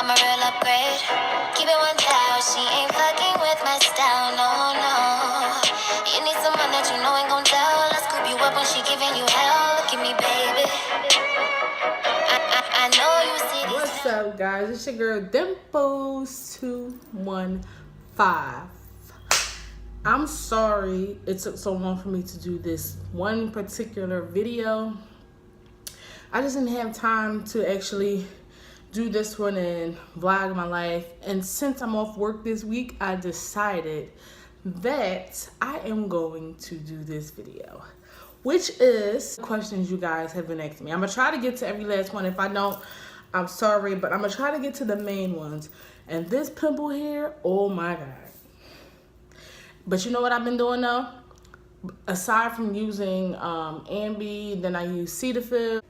I'm a real upgrade. Keep it 1,000. She ain't fucking with my style, no, no. You need someone that you know ain't gon' tell. Let's scoop you up when she giving you hell. Look at me, baby. I know you see these. What's up, guys? It's your girl Dimples 215. I'm sorry it took so long for me to do this one particular video. I just didn't have time to actually do this one and vlog my life. And since I'm off work this week, I decided that I am going to do this video, which is questions you guys have been asking me. I'm gonna try to get to every last one. If I don't, I'm sorry, but I'm gonna try to get to the main ones. And this pimple here, oh my God. But you know what I've been doing though? Aside from using Ambi, then I use Cetaphil.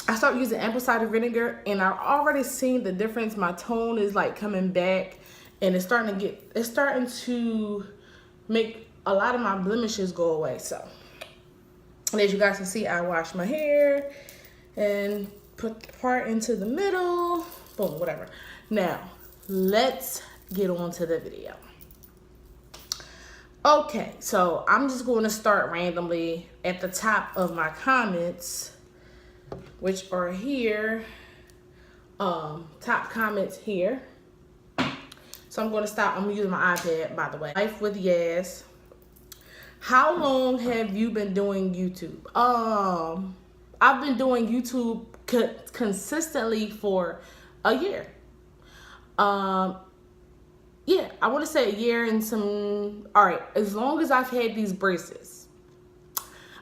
I started using apple cider vinegar, and I've already seen the difference. My tone is like coming back, and it's starting to make a lot of my blemishes go away. So, and as you guys can see, I wash my hair and put the part into the middle. Boom, whatever. Now, let's get on to the video. Okay, so I'm just going to start randomly at the top of my comments, which are here. Top comments here. So I'm going to stop. I'm using my iPad, by the way. Life with Yaz. How long have you been doing YouTube? I've been doing YouTube consistently for a year. Yeah, I want to say a year and some. All right, as long as I've had these braces,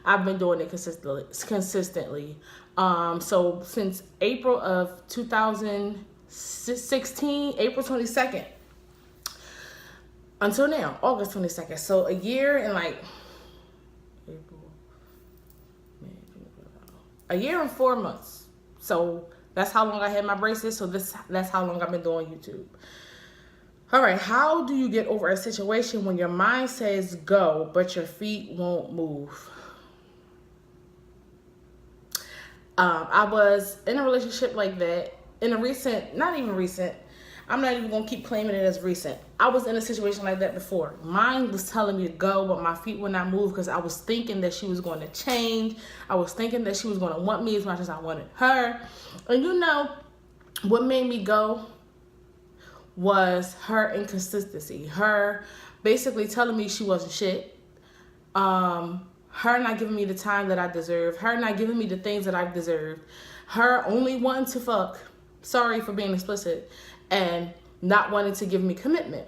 I've been doing it consistently. So since April of 2016, April 22nd, until now, August 22nd. So a year and like a year and 4 months. So that's how long I had my braces. So that's how long I've been doing YouTube. All right, how do you get over a situation when your mind says go, but your feet won't move? I was in a relationship like that in a recent, not even recent, I'm not even going to keep claiming it as recent. I was in a situation like that before. Mine was telling me to go, but my feet would not move because I was thinking that she was going to change. I was thinking that she was going to want me as much as I wanted her. And you know, what made me go was her inconsistency. Her basically telling me she wasn't shit. Her not giving me the time that I deserve. Her not giving me the things that I deserve. Her only wanting to fuck. Sorry for being explicit. And not wanting to give me commitment.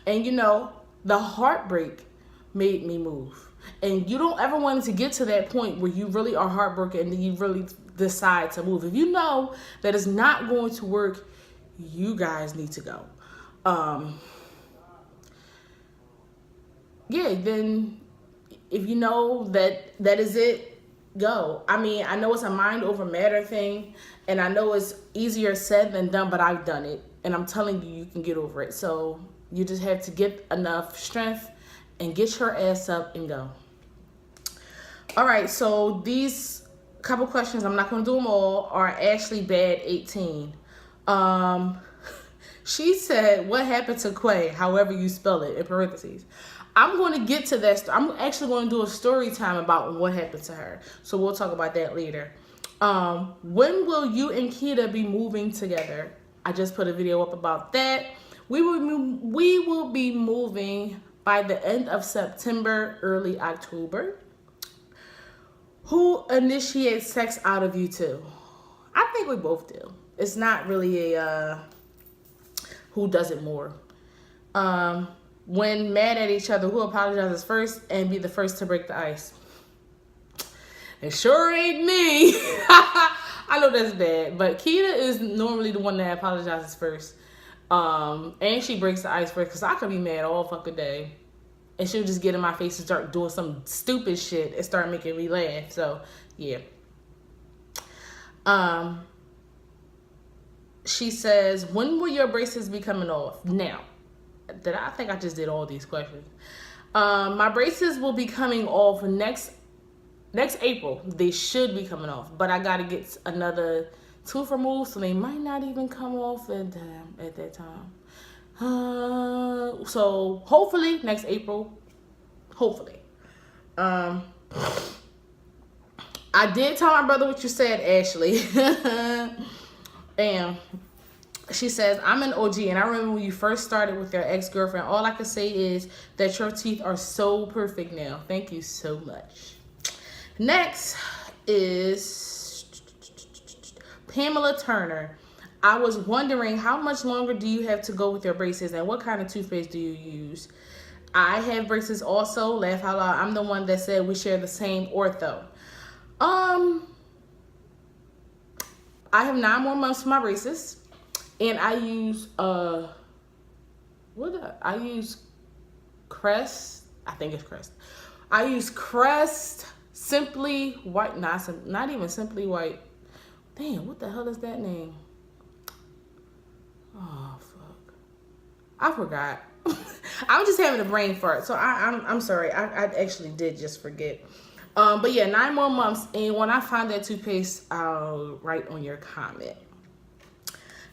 And you know, the heartbreak made me move. And you don't ever want to get to that point where you really are heartbroken and then you really decide to move. If you know that it's not going to work, you guys need to go. Yeah, then if you know that is it, go. I mean, I know it's a mind over matter thing, and I know it's easier said than done, but I've done it, and I'm telling you, you can get over it. So you just have to get enough strength and get your ass up and go. All right, so these couple questions, I'm not going to do them all, are Ashley Bad 18. She said, what happened to Quay, however you spell it, in parentheses. I'm going to get to that. I'm actually going to do a story time about what happened to her. So we'll talk about that later. When will you and Keita be moving together? I just put a video up about that. We will be moving by the end of September, early October. Who initiates sex out of you two? I think we both do. It's not really a who does it more. When mad at each other, who apologizes first and be the first to break the ice? It sure ain't me. I know that's bad, but Keita is normally the one that apologizes first. And she breaks the ice first, because I could be mad all fucking day. And she'll just get in my face and start doing some stupid shit and start making me laugh. So, yeah. She says, when will your braces be coming off? Now, I think I just did all these questions. My braces will be coming off next April. They should be coming off, but I got to get another tooth removed, so they might not even come off at that time. So hopefully next April. Hopefully. I did tell my brother what you said, Ashley. And she says, I'm an OG, and I remember when you first started with your ex-girlfriend. All I can say is that your teeth are so perfect now. Thank you so much. Next is Pamela Turner. I was wondering, how much longer do you have to go with your braces, and what kind of toothpaste do you use? I have braces also. Laugh out loud. I'm the one that said we share the same ortho. I have 9 more months for my braces, and I use I use Crest. I think it's Crest. I use Crest Simply White. Not even Simply White. Damn, what the hell is that name? Oh fuck, I forgot. I'm just having a brain fart, so I'm sorry. I actually did just forget. But yeah, 9 more months, and when I find that toothpaste, I'll write on your comment.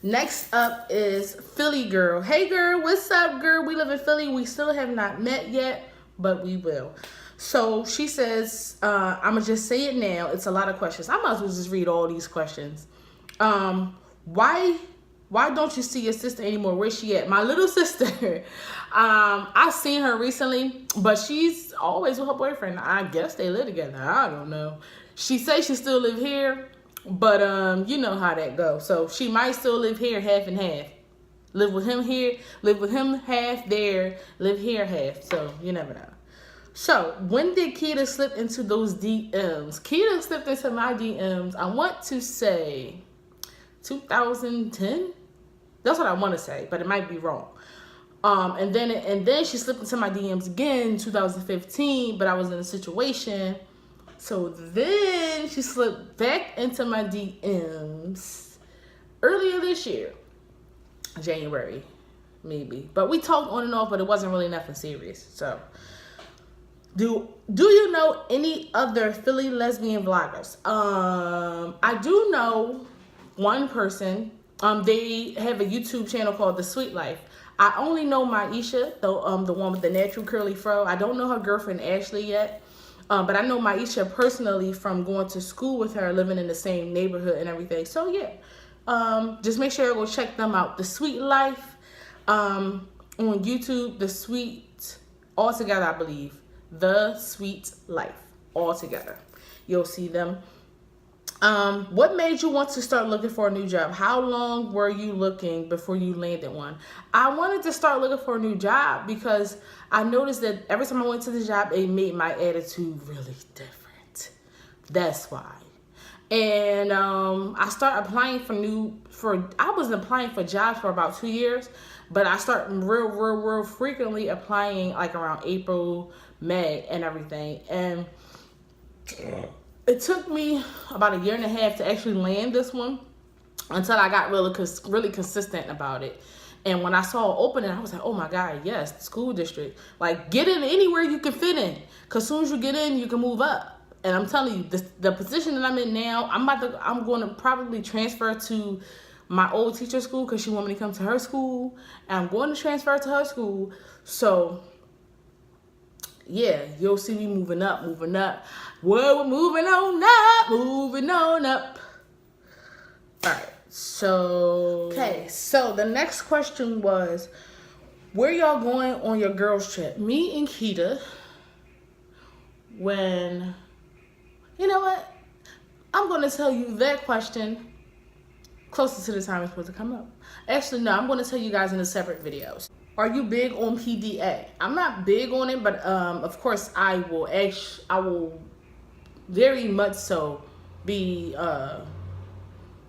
Next up is Philly Girl. Hey girl, what's up, girl? We live in Philly. We still have not met yet, but we will. So she says, I'ma just say it now. It's a lot of questions. I might as well just read all these questions. Why don't you see your sister anymore? Where's she at? My little sister. I seen her recently, but she's always with her boyfriend. I guess they live together. I don't know. She says she still live here, but you know how that goes. So she might still live here half and half. Live with him here, live with him half there, live here half. So you never know. So when did Keita slip into those DMs? Keita slipped into my DMs, I want to say 2010. That's what I want to say, but it might be wrong. And then she slipped into my DMs again 2015, but I was in a situation. So then she slipped back into my DMs earlier this year, January, maybe. But we talked on and off, but it wasn't really nothing serious. So do you know any other Philly lesbian vloggers? I do know one person. They have a YouTube channel called The Sweet Life. I only know Maisha, the one with the natural curly fro. I don't know her girlfriend Ashley yet, but I know Maisha personally from going to school with her, living in the same neighborhood and everything. So yeah, just make sure to go check them out. The Sweet Life on YouTube. The Sweet all together, I believe. The Sweet Life all together. You'll see them. What made you want to start looking for a new job? How long were you looking before you landed one? I wanted to start looking for a new job because I noticed that every time I went to the job, it made my attitude really different. That's why. And I started applying I was applying for jobs for about 2 years, but I started real frequently applying like around April, May and everything. And it took me about 1.5 years to actually land this one until I got really consistent about it. And when I saw it opening, I was like, oh my God, yes, the school district. Like, get in anywhere you can fit in. Because as soon as you get in, you can move up. And I'm telling you, the position that I'm in now, I'm going to probably transfer to my old teacher school because she wanted me to come to her school. And I'm going to transfer to her school. So yeah, you'll see me moving up. Well, we're moving on up. All right, so the next question was, where y'all going on your girls trip? Me and Keita. When, you know what? I'm going to tell you that question closer to the time it's supposed to come up. Actually, no, I'm going to tell you guys in a separate video. Are you big on PDA? I'm not big on it, but of course I will very much so be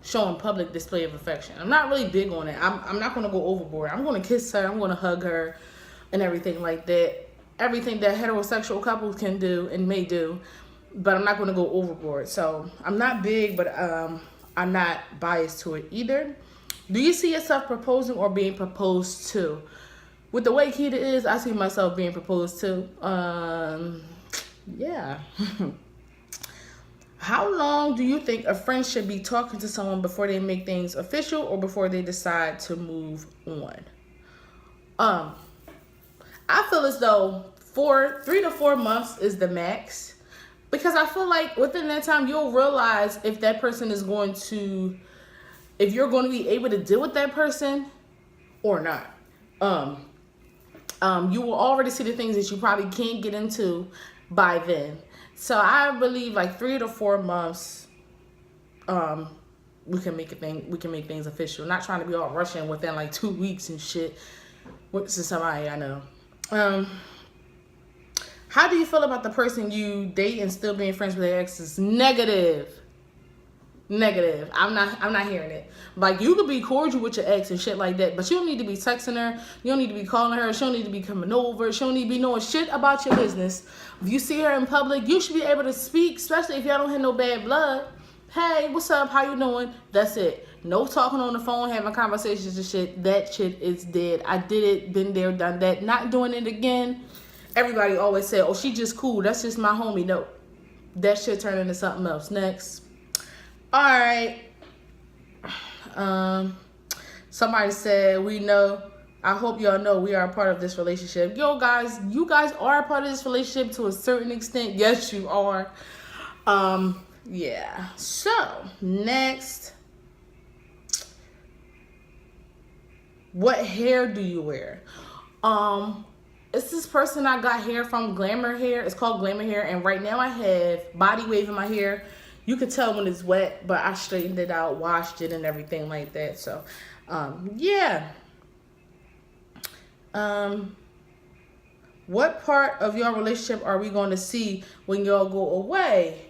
showing public display of affection. I'm not really big on it. I'm not going to go overboard. I'm going to kiss her. I'm going to hug her and everything like that. Everything that heterosexual couples can do and may do, but I'm not going to go overboard. So I'm not big, but I'm not biased to it either. Do you see yourself proposing or being proposed to? With the way Keita is, I see myself being proposed to. Yeah. How long do you think a friend should be talking to someone before they make things official or before they decide to move on? I feel as though 3 to 4 months is the max, because I feel like within that time you'll realize if that person is going to, if you're going to be able to deal with that person or not. You will already see the things that you probably can't get into by then. So I believe like 3 to 4 months, we can make things official. Not trying to be all rushing within like 2 weeks and shit. To somebody I know. How do you feel about the person you date and still being friends with their exes? Negative. I'm not hearing it. Like, you could be cordial with your ex and shit like that, but you don't need to be texting her. You don't need to be calling her. She don't need to be coming over. She don't need to be knowing shit about your business. If you see her in public, you should be able to speak, especially if y'all don't have no bad blood. Hey, what's up? How you doing? That's it. No talking on the phone, having conversations and shit. That shit is dead. I did it, been there, done that. Not doing it again. Everybody always say, oh, she just cool. That's just my homie. No. That shit turned into something else. Next. All right. Somebody said, we know. I hope y'all know we are a part of this relationship. Yo, guys, you guys are a part of this relationship to a certain extent. Yes, you are. Yeah. So, next. What hair do you wear? It's this person I got hair from, Glamour Hair. It's called Glamour Hair. And right now I have body wave in my hair. You can tell when it's wet, but I straightened it out, washed it, and everything like that. So, yeah. What part of your relationship are we going to see when y'all go away?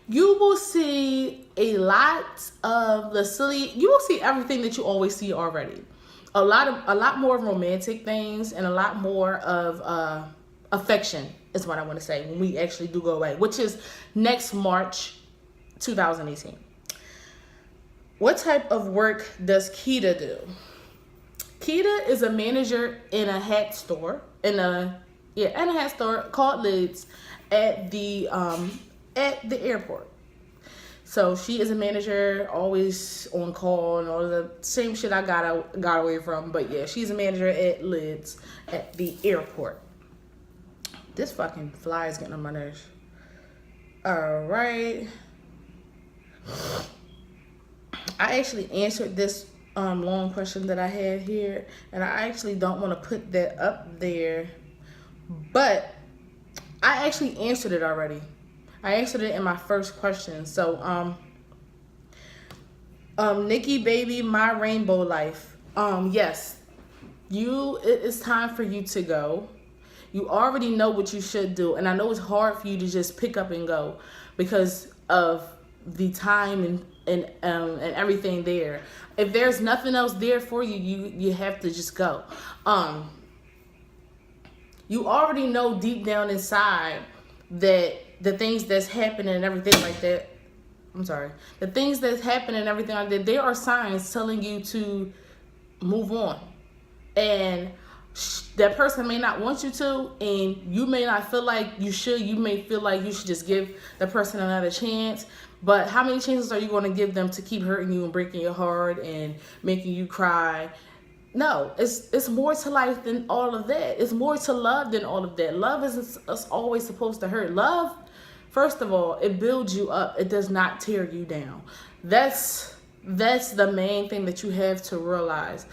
You will see a lot of the silly. You will see everything that you always see already. A lot more romantic things and a lot more of affection is what I want to say when we actually do go away, which is next March 2018. What type of work does Keita do? Keita is a manager in a hat store, in a hat store called Lids at the airport. So she is a manager, always on call and all the same shit I got away from. But yeah, she's a manager at Lids at the airport. This fucking fly is getting on my nerves. All right. I actually answered this long question that I had here, and I actually don't want to put that up there, but I actually answered it already. I answered it in my first question. So, Nikki Baby, My Rainbow Life. Yes, it is time for you to go. You already know what you should do, and I know it's hard for you to just pick up and go because of the time and everything there. If there's nothing else there for you, you have to just go. You already know deep down inside that the things that's happening and everything like that, the things that's happening and everything like that, there are signs telling you to move on. And that person may not want you to, and you may not feel like you should. You may feel like you should just give the person another chance. But how many chances are you going to give them to keep hurting you and breaking your heart and making you cry? No, it's more to life than all of that. It's more to love than all of that. Love isn't always supposed to hurt. Love, first of all, it builds you up. It does not tear you down. That's the main thing that you have to realize.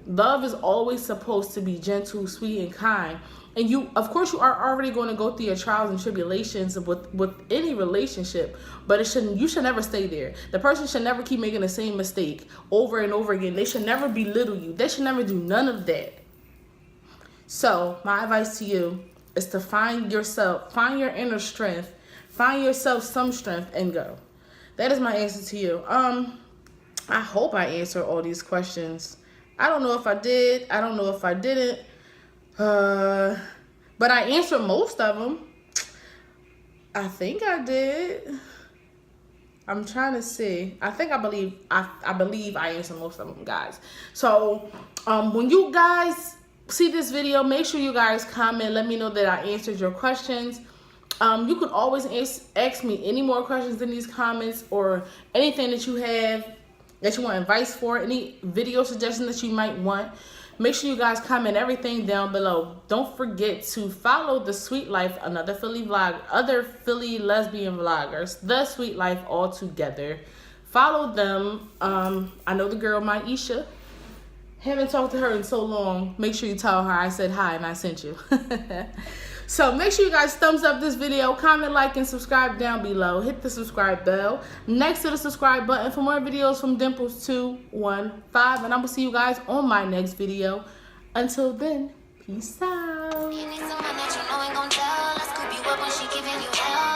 Love is always supposed to be gentle, sweet, and kind. And you, of course, you are already going to go through your trials and tribulations with any relationship, but you should never stay there. The person should never keep making the same mistake over and over again. They should never belittle you. They should never do none of that. So my advice to you is to find yourself, find your inner strength, find yourself some strength, and go. That is my answer to you. I hope I answered all these questions. I don't know if I did. I don't know if I didn't. But I answered most of them. I think I did. I'm trying to see. I believe I answered most of them, guys. So, when you guys see this video, make sure you guys comment. Let me know that I answered your questions. You can always ask me any more questions in these comments, or anything that you have that you want advice for, any video suggestions that you might want. Make sure you guys comment everything down below. Don't forget to follow The Sweet Life, another Philly vlog, other Philly lesbian vloggers, The Sweet Life all together. Follow them. I know the girl Maisha. Haven't talked to her in so long. Make sure you tell her I said hi and I sent you. So make sure you guys thumbs up this video, comment, like, and subscribe down below. Hit the subscribe bell next to the subscribe button for more videos from Dimples 215. And I will see you guys on my next video. Until then, peace out. You need someone that you know ain't gon' tell. I'll scoop you up when she giving you hell.